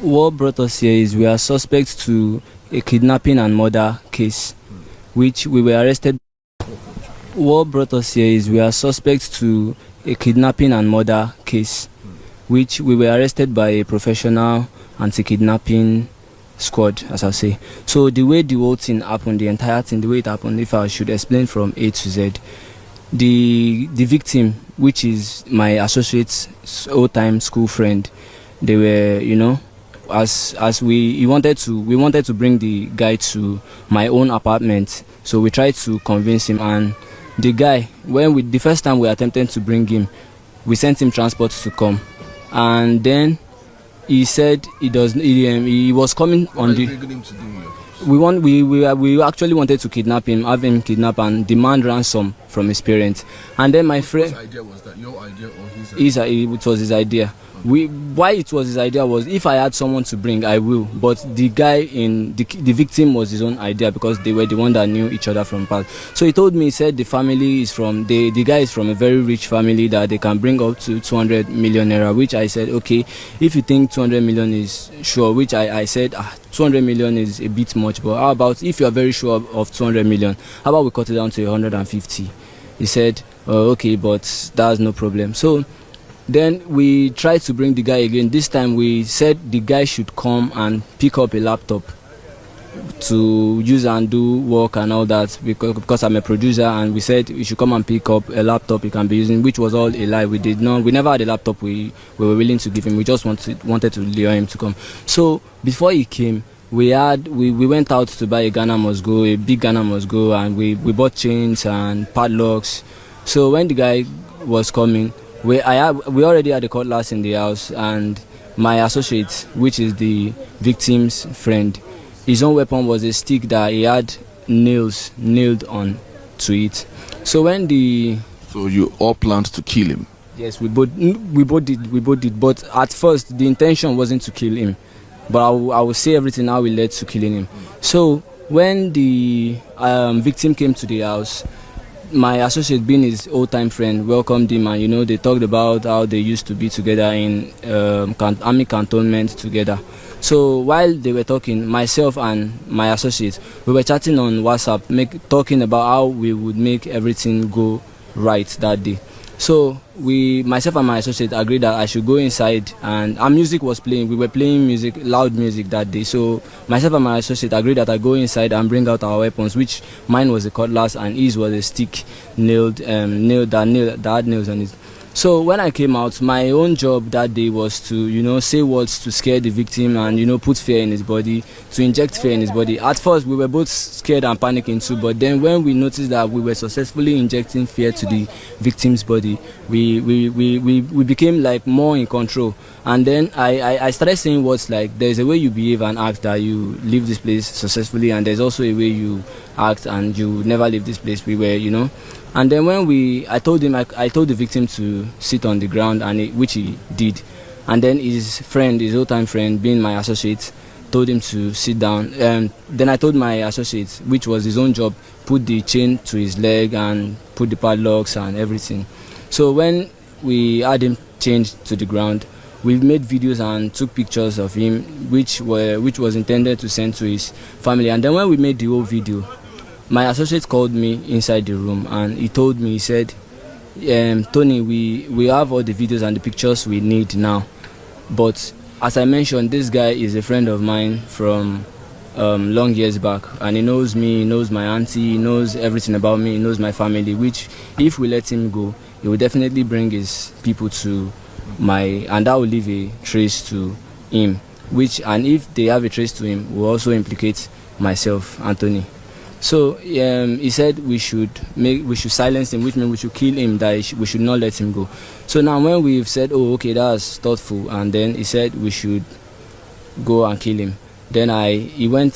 What brought us here is we are suspects to a kidnapping and murder case, which we were arrested. What brought us here is we are suspects to a kidnapping and murder case, which we were arrested by a professional anti-kidnapping squad, as I say. So the way the whole thing happened, the entire thing, the way it happened, if I should explain from A to Z, the victim, which is my associate's old-time school friend, they were, as we wanted to bring the guy to my own apartment. So we tried to convince him, and the guy, the first time we attempted to bring him, we sent him transport to come, and then he said he was coming on the. We actually wanted to kidnap him, have him kidnapped and demand ransom from his parents. And then my friend. Whose idea was that? Your idea or his idea? It was his idea. Why it was his idea was, if I had someone to bring, I will. But the guy the victim was his own idea, because they were the one that knew each other from past. So he told me, he said the family is from the guy is from a very rich family that they can bring up to 200 million naira. Which I said, okay, if you think 200 million is sure, which I said 200 million is a bit much, but how about if you are very sure of 200 million? How about we cut it down to 150? He said, okay, but that's no problem. So then we tried to bring the guy again. This time we said the guy should come and pick up a laptop to use and do work and all that, because I'm a producer, and we said he should come and pick up a laptop he can be using, which was all a lie. We never had a laptop we were willing to give him. We just wanted to lure him to come. So before he came, we went out to buy a Ghana must go, a big Ghana must go, and we bought chains and padlocks. So when the guy was coming, we already had a cutlass in the house, and my associate, which is the victim's friend, his own weapon was a stick that he had nails nailed on to it. So So you all planned to kill him? Yes, we both did. But at first the intention wasn't to kill him, but I will say everything how we led to killing him. So when the victim came to the house, my associate, being his old-time friend, welcomed him, and they talked about how they used to be together in army cantonment together. So while they were talking, myself and my associate, we were chatting on WhatsApp, talking about how we would make everything go right that day. So myself and my associate agreed that I should go inside, and our music was playing. We were playing music, loud music that day. So myself and my associate agreed that I go inside and bring out our weapons, which mine was a cutlass and his was a stick that had nails on it. So when I came out, my own job that day was to, say words to scare the victim and, put fear in his body, to inject fear in his body. At first, we were both scared and panicking too, but then when we noticed that we were successfully injecting fear to the victim's body, we became like more in control. And then I started saying words like, there's a way you behave and act that you leave this place successfully, and there's also a way you act and you never leave this place. We were, And then when I told the victim to sit on the ground, which he did. And then his old-time friend, being my associate, told him to sit down. Then I told my associate, which was his own job, put the chain to his leg and put the padlocks and everything. So when we had him chained to the ground, we made videos and took pictures of him, which was intended to send to his family. And then when we made the whole video, my associate called me inside the room, and he told me, he said, Tony, we have all the videos and the pictures we need now. But as I mentioned, this guy is a friend of mine from long years back, and he knows me, he knows my auntie, he knows everything about me, he knows my family, which if we let him go, he will definitely bring his people to and that will leave a trace to him, and if they have a trace to him, will also implicate myself, Anthony. So he said we should silence him, which means we should kill him, that we should not let him go. So now when we've said, oh, okay, that's thoughtful, and then he said we should go and kill him. Then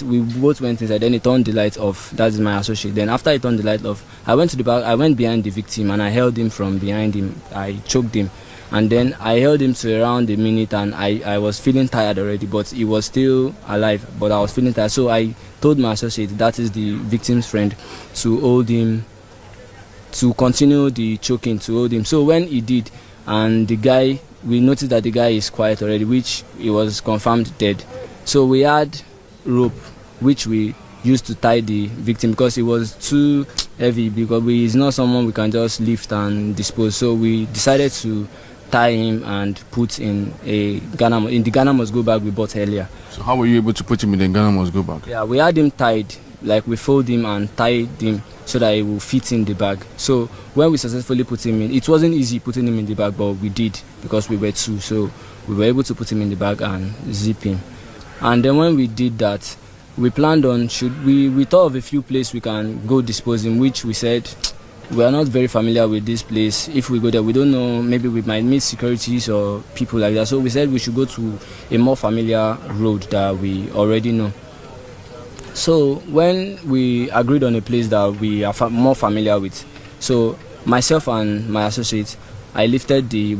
we both went inside, then he turned the light off. That is my associate. Then after he turned the light off, I went to the back, I went behind the victim, and I held him from behind him. I choked him. And then I held him to around a minute, and I was feeling tired already, but he was still alive, but I was feeling tired. So I told my associate, that is the victim's friend, to hold him, to continue the choking, to hold him. So when he did, and the guy, we noticed that the guy is quiet already, which he was confirmed dead. So we had rope, which we used to tie the victim because it was too heavy, because he's not someone we can just lift and dispose. So we decided to tie him and put in the Ghana must go bag we bought earlier. So how were you able to put him in the Ghana must go bag? Yeah, we had him tied, like we fold him and tied him so that it will fit in the bag. So when we successfully put him in, it wasn't easy putting him in the bag, but we did because we were two. So we were able to put him in the bag and zip him. And then when we did that, we planned on, we thought of a few places we can go dispose him, which we said, we are not very familiar with this place. If we go there, we don't know, maybe we might meet securities or people like that. So we said we should go to a more familiar road that we already know. So when we agreed on a place that we are more familiar with, so myself and my associate, we lifted the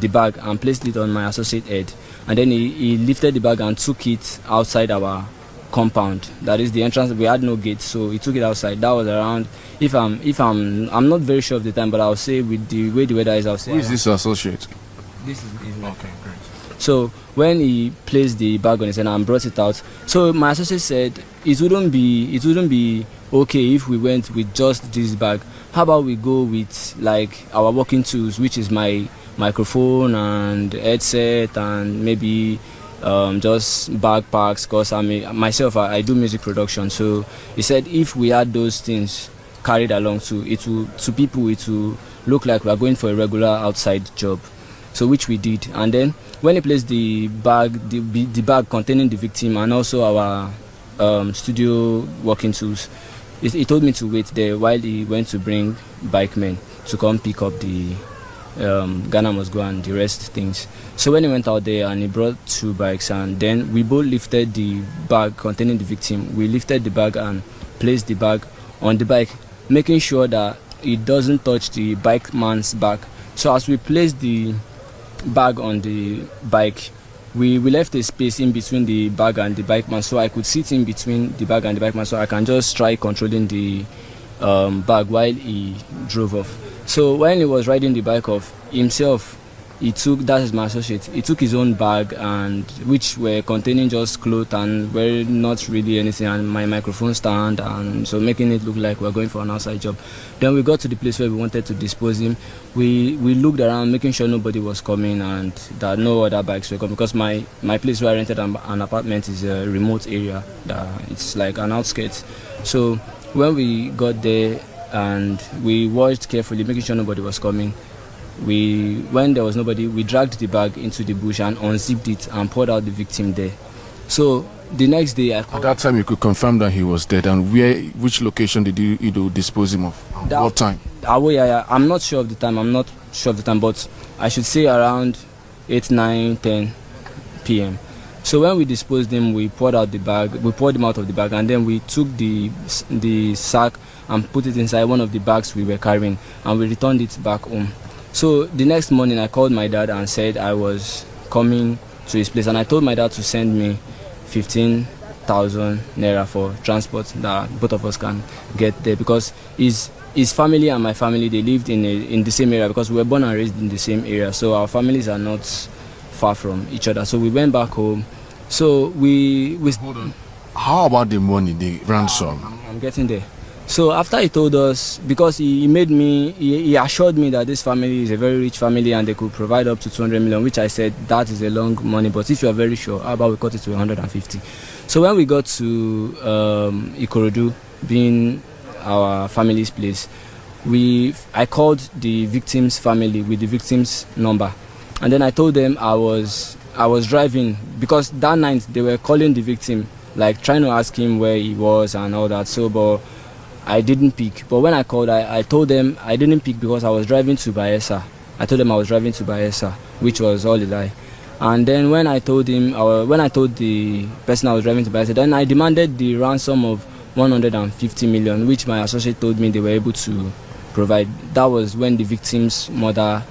bag and placed it on my associate head, and then he lifted the bag and took it outside our compound. That is the entrance. We had no gate, so he took it outside. That was around, I'm not very sure of the time, but I'll say with the way the weather is, I'll say. Who is this associate? This is okay, great. So when he placed the bag on his head and brought it out, so my associate said it wouldn't be okay if we went with just this bag. How about we go with like our working tools, which is my microphone and headset and maybe just backpacks, because I do music production. So he said if we had those things carried along to people it will look like we are going for a regular outside job. So which we did. And then when he placed the bag containing the victim and also our studio working tools, he told me to wait there while he went to bring bikemen to come pick up the Ghana must go and the rest things. So when he went out there and he brought 2 bikes, and then we both lifted the bag containing the victim. We lifted the bag and placed the bag on the bike, making sure that it doesn't touch the bike man's back. So as we placed the bag on the bike, we left a space in between the bag and the bike man, so I could sit in between the bag and the bike man, so I can just try controlling the bag while he drove off. So when he was riding the bike off himself, that is my associate, he took his own bag, and which were containing just clothes and were not really anything, and my microphone stand, and so making it look like we're going for an outside job. Then we got to the place where we wanted to dispose him. We looked around, making sure nobody was coming and that no other bikes were coming, because my place where I rented an apartment is a remote area, that it's like an outskirts. So when we got there and we watched carefully, making sure nobody was coming, when there was nobody, we dragged the bag into the bush and unzipped it and poured out the victim there. So the next day, at that time you could confirm that he was dead, and which location did you dispose him of? What time? Awoyaya. I'm not sure of the time, but I should say around 8, 9, 10 p.m. So when we disposed him, we poured him out of the bag, and then we took the sack and put it inside one of the bags we were carrying, and we returned it back home. So the next morning I called my dad and said I was coming to his place, and I told my dad to send me 15,000 naira for transport that both of us can get there, because his family and my family, they lived in the same area, because we were born and raised in the same area, so our families are not far from each other. So we went back home. So we hold on. How about the money, the ransom? I'm getting there. So after he told us, because he assured me that this family is a very rich family and they could provide up to 200 million, which I said that is a long money, but if you are very sure, how about we cut it to 150? So when we got to Ikorodu, being our family's place, I called the victim's family with the victim's number, and then I told them I was driving, because that night they were calling the victim, like trying to ask him where he was and all that. So but I didn't pick. But when I called, I told them I didn't pick because I was driving to Bayelsa. I told them I was driving to Bayelsa, which was all a lie. And then when I told the person I was driving to Bayelsa, then I demanded the ransom of 150 million, which my associate told me they were able to provide. That was when the victim's mother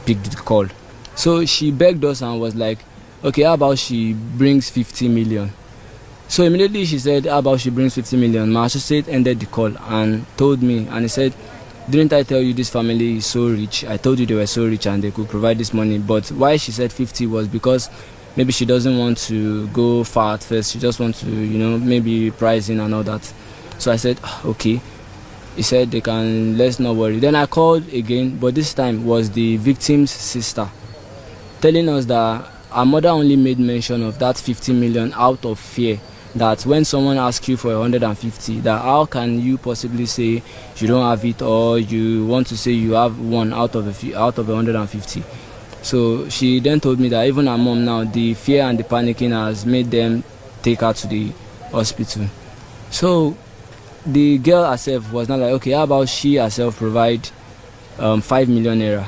picked the call. So she begged us and was like, okay, how about she brings 50 million? So immediately she said, how about she brings 50 million? My associate ended the call and told me, and he said, didn't I tell you this family is so rich? I told you they were so rich and they could provide this money. But why she said 50 was because maybe she doesn't want to go far at first. She just wants to, maybe price in and all that. So I said, okay. He said they can, let's not worry. Then I called again, but this time was the victim's sister, telling us that our mother only made mention of that 50 million out of fear. That when someone asks you for 150, that how can you possibly say you don't have it, or you want to say you have one out of 150. So she then told me that even her mom now, the fear and the panicking has made them take her to the hospital. So the girl herself was not like, okay, how about she herself provide 5 million naira,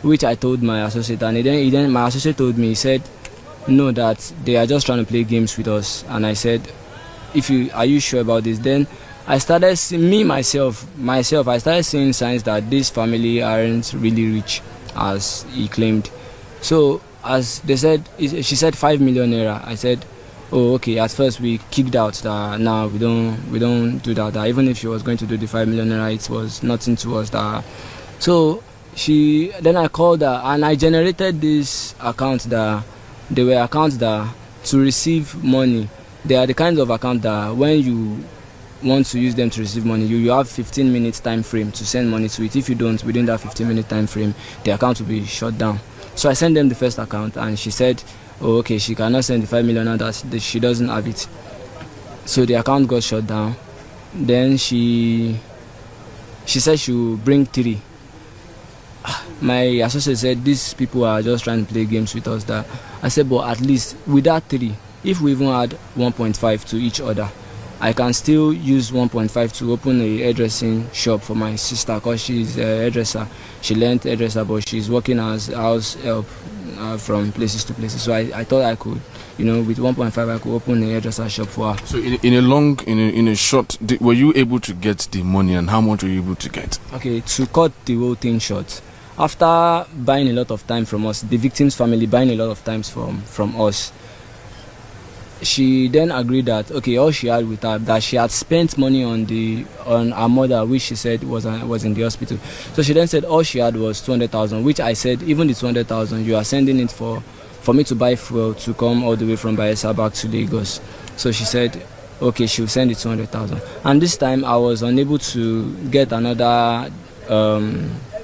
which I told my associate, and then my associate told me, he said, no, that they are just trying to play games with us. And I said, are you sure about this? Then I started seeing myself, I started seeing signs that this family aren't really rich as he claimed. So as they said, she said 5 million naira. I said, oh, okay. At first we kicked out that now we don't do that. That even if she was going to do the 5 million naira, it was nothing to us. That so then I called her and I generated this account that they were accounts that to receive money. They are the kinds of account that when you want to use them to receive money, you have 15 minutes time frame to send money to it. If you don't, within that 15-minute time frame, the account will be shut down. So I sent them the first account and she said, oh, okay, she cannot send the 5 million now that she doesn't have it. So the account got shut down. Then she said she will bring 3. My associate said these people are just trying to play games with us. That I said, but at least with that 3, if we even had 1.5 to each other, I can still use 1.5 to open a hairdressing shop for my sister, because she's a hairdresser. She learned hairdresser, but she's working as house help from places to places. So I thought I could, with 1.5 I could open a hairdresser shop for her. So in a short, were you able to get the money, and how much were you able to get? Okay, to cut the whole thing short, after buying a lot of time from us, the victim's family buying a lot of times from us, she then agreed that okay, all she had with her, that she had spent money on her mother, which she said was in the hospital. So she then said all she had was 200,000, which I said, even the 200,000 you are sending it for me to buy fuel to come all the way from Bayelsa back to Lagos. So she said okay, she will send it 200,000. And this time I was unable to get another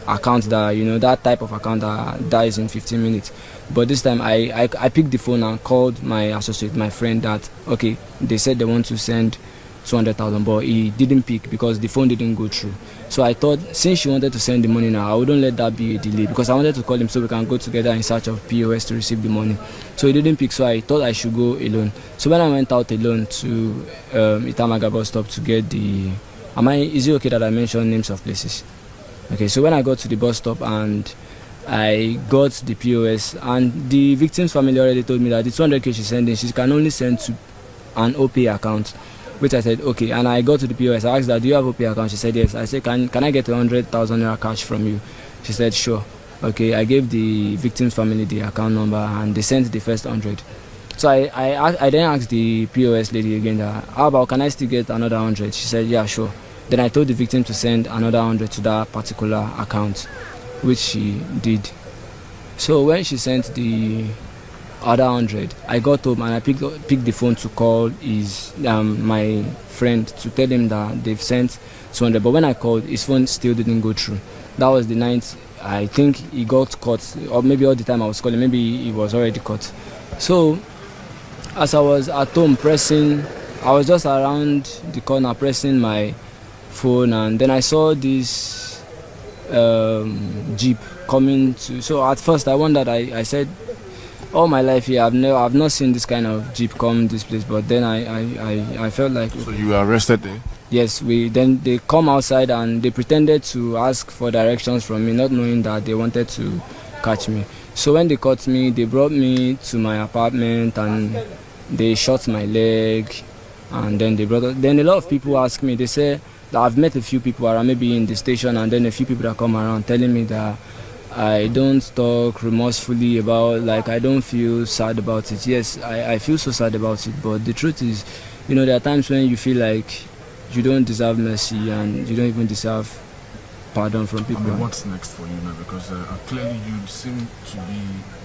account that that type of account that dies in 15 minutes. But this time I picked the phone and called my associate, my friend, that okay, they said they want to send 200,000, but he didn't pick because the phone didn't go through. So I thought, since she wanted to send the money now, I wouldn't let that be a delay, because I wanted to call him so we can go together in search of POS to receive the money. So he didn't pick, so I thought I should go alone. So when I went out alone to Itamaga bus stop to get the... Is it okay that I mention names of places? Okay, so when I got to the bus stop and I got the POS, and the victim's family already told me that the 200k she's sending, she can only send to an OPay account, which I said okay. And I got to the POS, I asked her, do you have OPay account? She said yes. I said, can I get 100,000 naira cash from you? She said sure. Okay, I gave the victim's family the account number and they sent the first 100. So I then asked the POS lady again that, how about, can I still get another 100? She said yeah, sure. Then I told the victim to send another 100 to that particular account, which she did. So when she sent the other 100, I got home and I picked the phone to call my friend to tell him that they've sent 200. But when I called, his phone still didn't go through. That was the night I think he got caught, or maybe all the time I was calling, maybe he was already caught. So as I was at home I was just around the corner pressing my phone, and then I saw this jeep coming to. So at first I wondered. I said, all my life here I've not seen this kind of jeep come this place. But then I felt like. So you were arrested there? Yes, then they come outside and they pretended to ask for directions from me, not knowing that they wanted to catch me. So when they caught me, they brought me to my apartment and they shot my leg, and then then a lot of people ask me, they say that I've met a few people around, maybe in the station, and then a few people that come around telling me that I don't talk remorsefully about, like I don't feel sad about it. Yes, I feel so sad about it, but the truth is, there are times when you feel like you don't deserve mercy and you don't even deserve pardon from people. I mean, what's next for you now? Because clearly you seem to be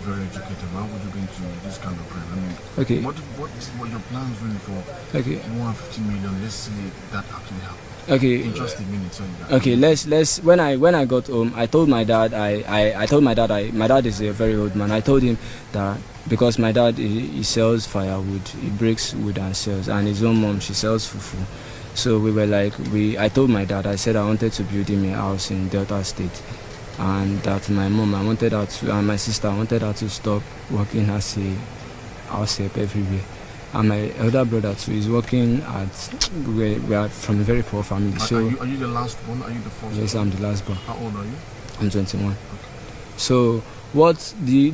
very educated. Why would you go into this kind of crime? I mean, Okay. what your plans really for Okay. 150 million? Let's say that actually happens. Okay. In just a minute, sorry. Okay, let's when I got home, I told my dad my dad is a very old man. I told him that because my dad he sells firewood, he breaks wood and sells, and his own mom she sells fufu. So we were like I told my dad, I said I wanted to build him a house in Delta State, and that my mom I wanted her to, and my sister I wanted her to stop working as a house help everywhere. And my elder brother too is working at, we are from a very poor family. So are you the last one? Are you the first? Yes, I'm the last born. How old are you? I'm 21. Okay. So what the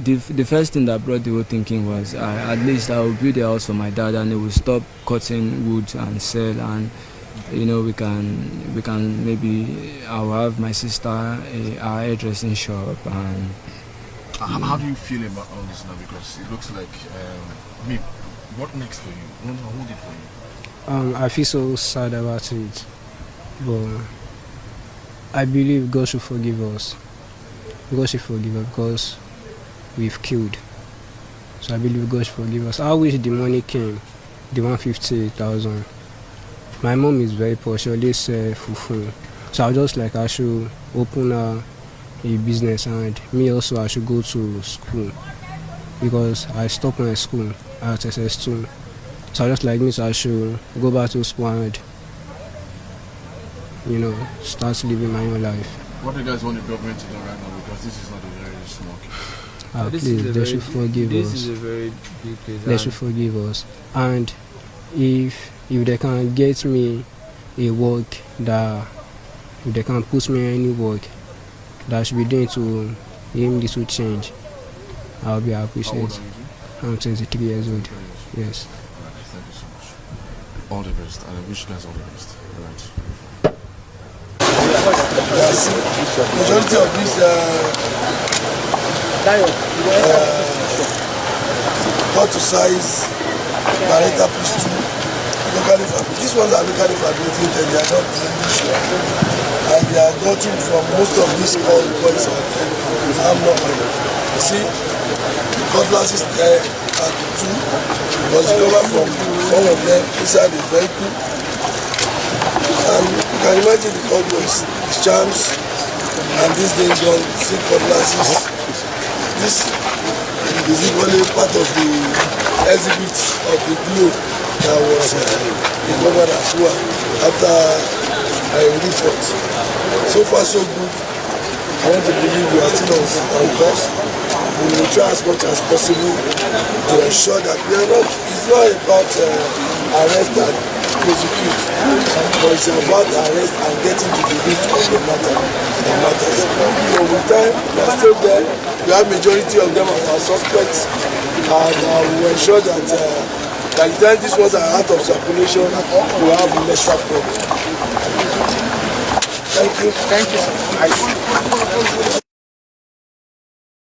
first thing that brought the whole thinking was at least I will build a house for my dad, and he will stop cutting wood and sell, and you know we can maybe I'll have my sister our hairdressing shop. And how do you feel about all this now? Because it looks like what next for you? What hold it for you? I feel so sad about it, but I believe God should forgive us. God should forgive us because we've killed. So I believe God should forgive us. I wish the money came, the 150,000. My mom is very poor. She always sells fufu. So I was just like I should open a business, and me also I should go to school because I stopped my school at SS2. So just like me, so I should go back to school and, you know, start living my own life. What do you guys want the government to do right now? Because this is not a very small case. Please, they should forgive us. This is a very big case. They should forgive us. And if they can get me a work if they can put me any work that I should be doing to aim this will change, I'll be appreciated. How old are you? I'm 23 years old. Yes. All right, thank you so much. All the best, and I wish you guys all the best. All right. Yes, majority of these cut to size, parental piece 2, locally fabricated. These ones are locally fabricated, they are not English ones. And they are gotten from most of these old boys out there. I'm not mine. You see, the cutlasses there are 2, was recovered from some of them inside the vehicle. And you can imagine the old boys, the charms, and these days on see cutlasses. This is equally part of the exhibit of the glue that was recovered as well after a report. So far so good. I want to believe we are still on course. We will try as much as possible to ensure that we are not, it's not about arrest and prosecute, but it's about arrest and getting to the root of the matters. So with time, we are still there. We have majority of them as our suspects, and we will ensure that by the time these ones are out of circulation, we will have lesser problem. Thank you. Thank you.